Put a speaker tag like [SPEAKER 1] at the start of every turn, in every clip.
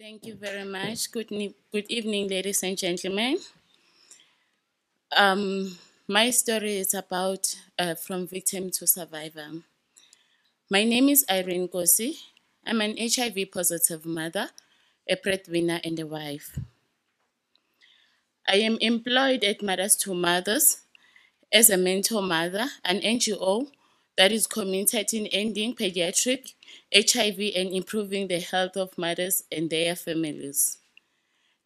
[SPEAKER 1] Thank you very much. Good evening, ladies and gentlemen. My story is about from victim to survivor. My name is Irene Kosi. I'm an HIV positive mother, a breadwinner, and a wife. I am employed at Mothers to Mothers as a mentor mother, an NGO that is committed in ending pediatric HIV and improving the health of mothers and their families.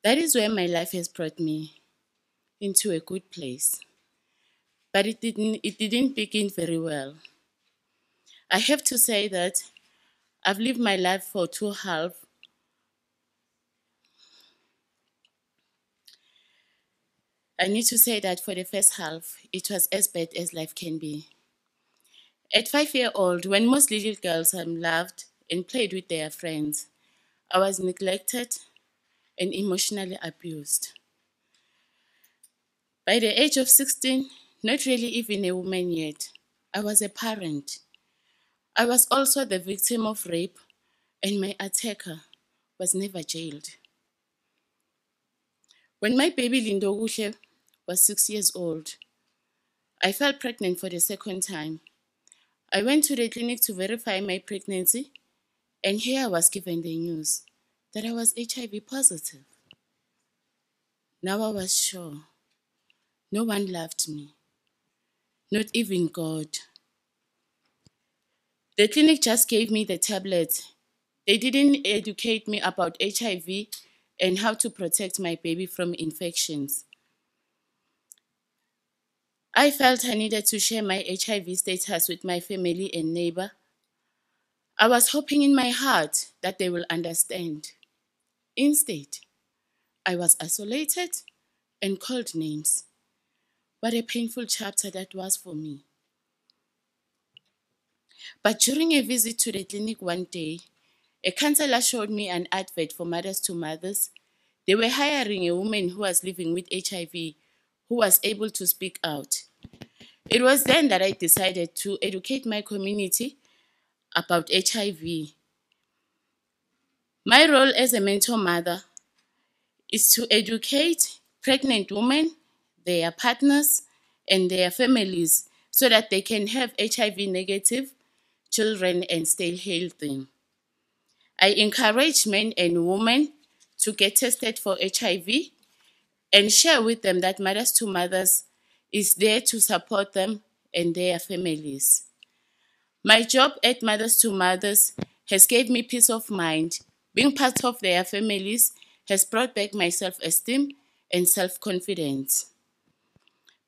[SPEAKER 1] That is where my life has brought me into a good place. But it didn't begin very well. I have to say that I've lived my life for two halves. I need to say that for the first half, it was as bad as life can be. At 5 years old, when most little girls loved and played with their friends, I was neglected and emotionally abused. By the age of 16, not really even a woman yet, I was a parent. I was also the victim of rape, and my attacker was never jailed. When my baby Lindo Gushe was 6 years old, I fell pregnant for the second time. I went to the clinic to verify my pregnancy, and here I was given the news that I was HIV positive. Now I was sure no one loved me, not even God. The clinic just gave me the tablets. They didn't educate me about HIV and how to protect my baby from infections. I felt I needed to share my HIV status with my family and neighbor. I was hoping in my heart that they will understand. Instead, I was isolated and called names. What a painful chapter that was for me. But during a visit to the clinic one day, a counselor showed me an advert for Mothers to Mothers. They were hiring a woman who was living with HIV, who was able to speak out. It was then that I decided to educate my community about HIV. My role as a mentor mother is to educate pregnant women, their partners, and their families so that they can have HIV negative children and stay healthy. I encourage men and women to get tested for HIV and share with them that Mothers to Mothers is there to support them and their families. My job at Mothers to Mothers has gave me peace of mind. Being part of their families has brought back my self-esteem and self-confidence.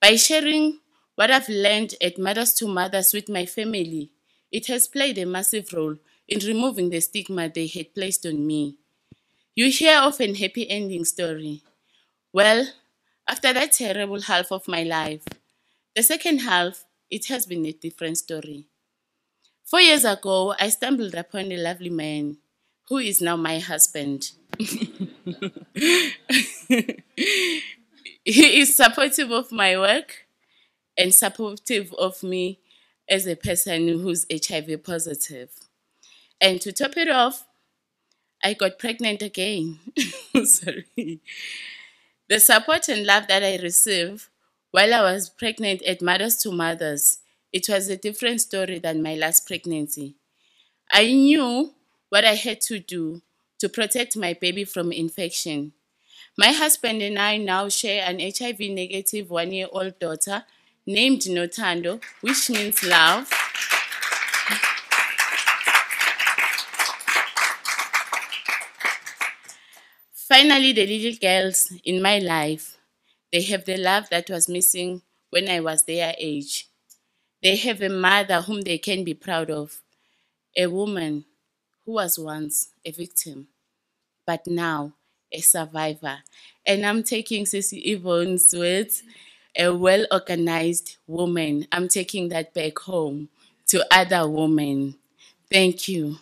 [SPEAKER 1] By sharing what I've learned at Mothers to Mothers with my family, it has played a massive role in removing the stigma they had placed on me. You hear of a happy ending story. Well, after that terrible half of my life, the second half, it has been a different story. 4 years ago, I stumbled upon a lovely man who is now my husband. He is supportive of my work and supportive of me as a person who's HIV positive. And to top it off, I got pregnant again. Sorry. The support and love that I received while I was pregnant at Mothers to Mothers, it was a different story than my last pregnancy. I knew what I had to do to protect my baby from infection. My husband and I now share an HIV negative 1-year-old daughter named Notando, which means love. Finally, the little girls in my life, they have the love that was missing when I was their age. They have a mother whom they can be proud of, a woman who was once a victim, but now a survivor. And I'm taking Sissy Yvonne's words, a well-organized woman. I'm taking that back home to other women. Thank you.